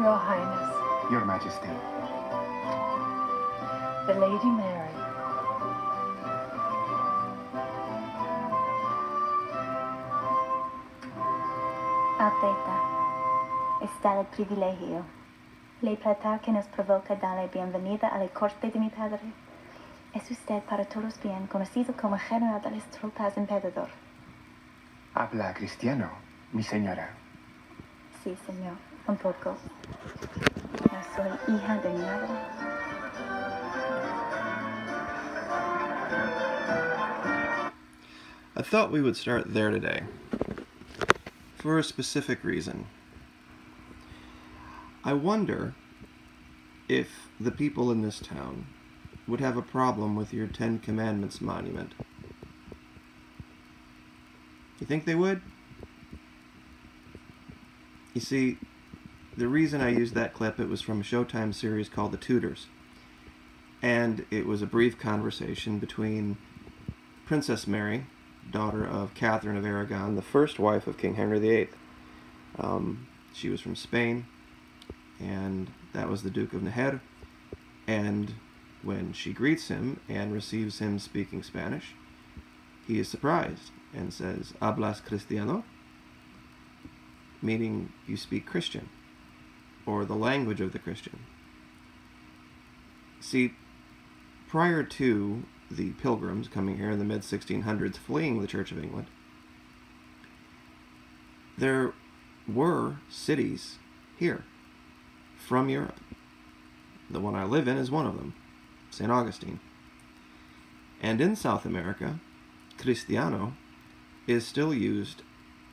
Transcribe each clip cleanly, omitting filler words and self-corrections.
Your Highness. Your Majesty. The Lady Mary. Alteza, está el privilegio. Le placer que nos provoca darle bienvenida a la corte de mi padre. Es usted para todos bien conocido como general de las tropas emperador. Habla cristiano, mi señora. Sí, señor, un poco. No soy hija de mi madre. I thought we would start there today, for a specific reason. I wonder if the people in this town would have a problem with your Ten Commandments monument. You think they would? You see, the reason I used that clip, it was from a Showtime series called The Tudors. And it was a brief conversation between Princess Mary, daughter of Catherine of Aragon, the first wife of King Henry VIII. She was from Spain, and that was the Duke of Naher. And when she greets him and receives him speaking Spanish, he is surprised and says, "Hablas cristiano?" meaning you speak Christian, or the language of the Christian. See, prior to the Pilgrims coming here in the mid-1600s, fleeing the Church of England, there were cities here from Europe. The one I live in is one of them, St. Augustine. And in South America, cristiano is still used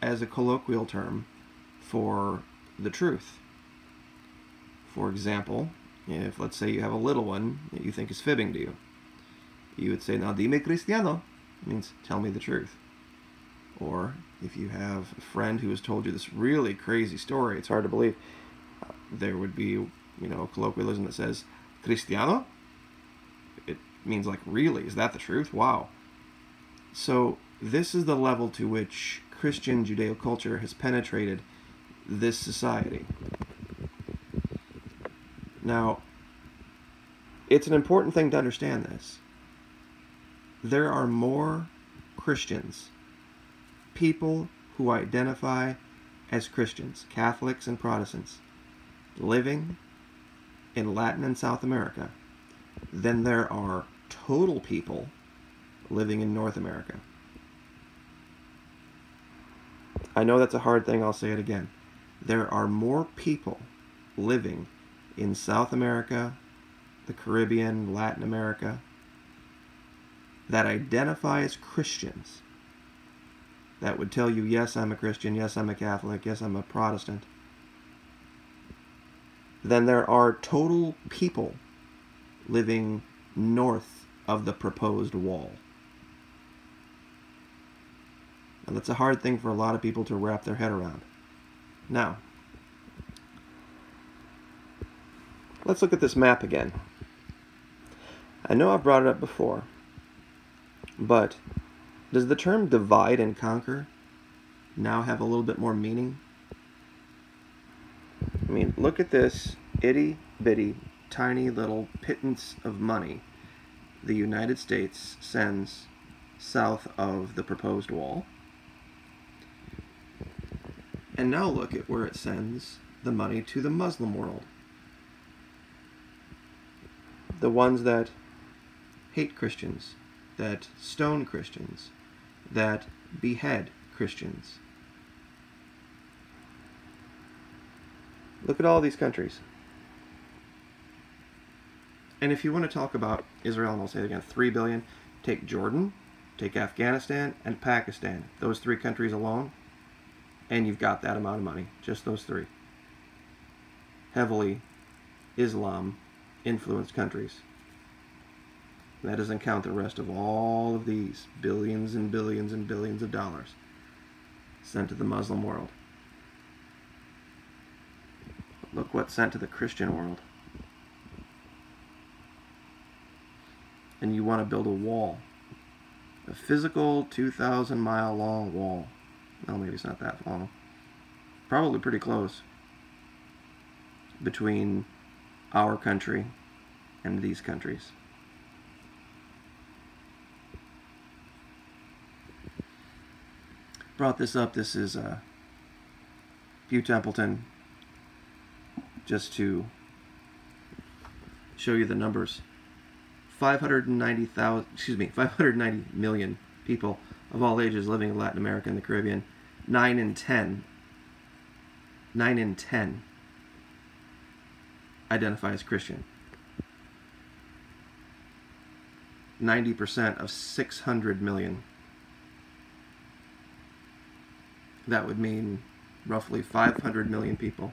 as a colloquial term for the truth. For example, if let's say you have a little one that you think is fibbing to you, you would say, "Now dime cristiano," it means tell me the truth. Or if you have a friend who has told you this really crazy story, it's hard to believe, there would be, a colloquialism that says, "Cristiano?" It means like, really? Is that the truth? Wow. So this is the level to which Christian Judeo culture has penetrated this society. Now, it's an important thing to understand this. There are more Christians, people who identify as Christians, Catholics and Protestants, living in Latin and South America than there are total people living in North America. I know that's a hard thing, I'll say it again. There are more people living in South America, the Caribbean, Latin America, that identify as Christians, that would tell you, yes, I'm a Christian, yes, I'm a Catholic, yes, I'm a Protestant, than there are total people living north of the proposed wall. And that's a hard thing for a lot of people to wrap their head around. Now, let's look at this map again. I know I've brought it up before, but does the term divide and conquer now have a little bit more meaning? I mean, look at this itty-bitty, tiny little pittance of money the United States sends south of the proposed wall. And now look at where it sends the money to the Muslim world. The ones that hate Christians, that stone Christians, that behead Christians. Look at all these countries. And if you want to talk about Israel, and I'll say it again, 3 billion, take Jordan, take Afghanistan, and Pakistan. Those three countries alone, and you've got that amount of money. Just those three. Heavily Islam-influenced countries. That doesn't count the rest of all of these billions and billions and billions of dollars sent to the Muslim world. Look what's sent to the Christian world. And you want to build a wall. A physical 2,000-mile long wall. No, maybe it's not that long. Probably pretty close. between our country and these countries. Brought this up. This is Pew Templeton, just to show you the numbers. 590 million people of all ages living in Latin America and the Caribbean. 9 in 10 identify as Christian. 90% of 600 million. That would mean roughly 500 million people.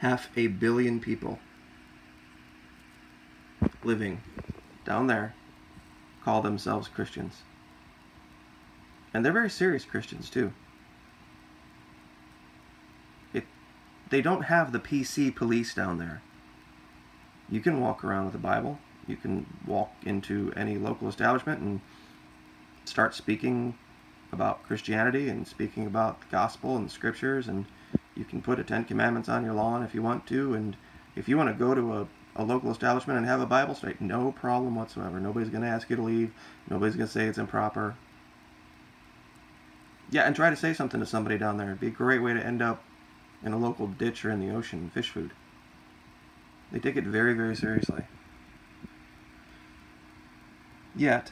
500 million people living down there call themselves Christians. And they're very serious Christians too. They don't have the PC police down there. You can walk around with a Bible. You can walk into any local establishment and start speaking about Christianity and speaking about the gospel and the scriptures, and you can put a 10 Commandments on your lawn if you want to, and if you want to go to a local establishment and have a Bible study, no problem whatsoever. Nobody's going to ask you to leave. Nobody's going to say it's improper. Yeah, and try to say something to somebody down there. It'd be a great way to end up in a local ditch or in the ocean, fish food. They take it very, very seriously. Yet,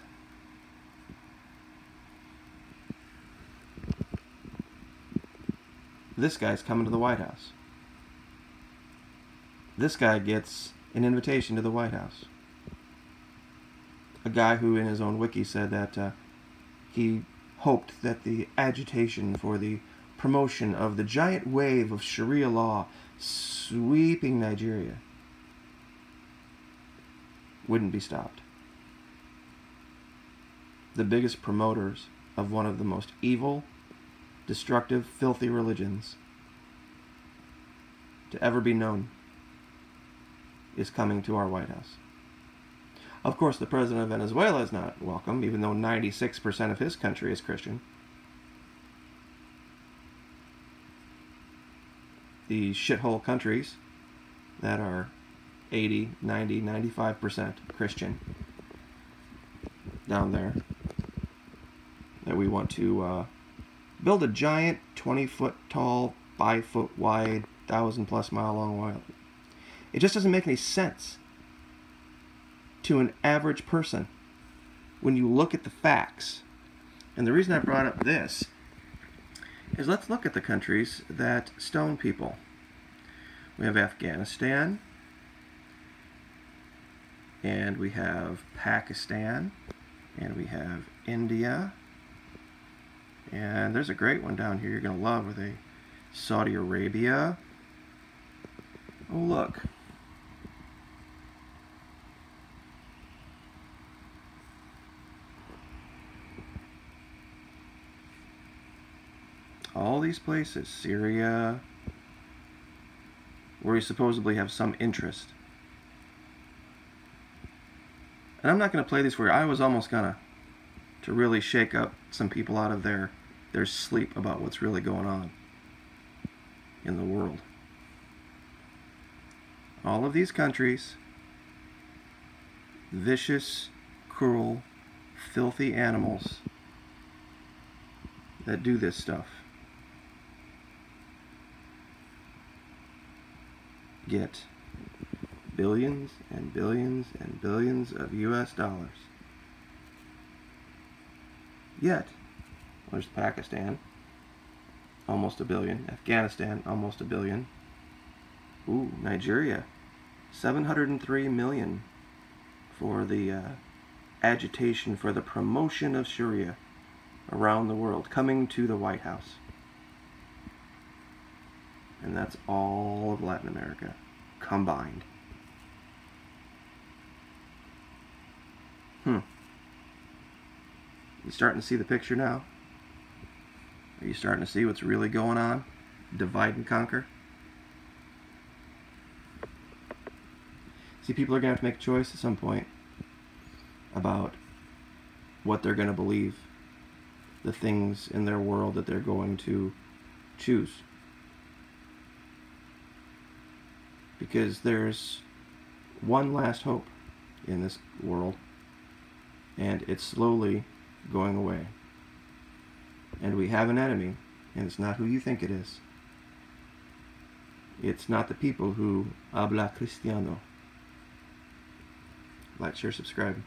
this guy's coming to the White House. This guy gets an invitation to the White House. A guy who in his own wiki said that he hoped that the agitation for the promotion of the giant wave of Sharia law sweeping Nigeria wouldn't be stopped. The biggest promoters of one of the most evil, destructive, filthy religions to ever be known is coming to our White House. Of course, the president of Venezuela is not welcome, even though 96% of his country is Christian. The shithole countries that are 80, 90, 95% Christian down there, that we want to build a giant 20-foot tall, 5-foot wide, 1,000+ mile long wall. It just doesn't make any sense to an average person when you look at the facts. And the reason I brought up this is, let's look at the countries that stone people. We have Afghanistan, and we have Pakistan, and we have India, and there's a great one down here you're going to love with a Saudi Arabia. Oh, look. All these places, Syria, where you supposedly have some interest. And I'm not going to play these for you. I was almost going to really shake up some people out of their sleep about what's really going on in the world. All of these countries, vicious, cruel, filthy animals that do this stuff, get billions and billions and billions of US dollars. Yet, there's Pakistan, almost $1 billion. Afghanistan, almost $1 billion. Ooh, Nigeria, 703 million for the agitation for the promotion of Sharia around the world, coming to the White House. And that's all of Latin America combined. You starting to see the picture now? Are you starting to see what's really going on? Divide and conquer? See, people are going to have to make a choice at some point about what they're going to believe, the things in their world that they're going to choose. because there's one last hope in this world, and it's slowly going away. And we have an enemy, and it's not who you think it is. It's not the people who habla cristiano. Like, share, subscribe.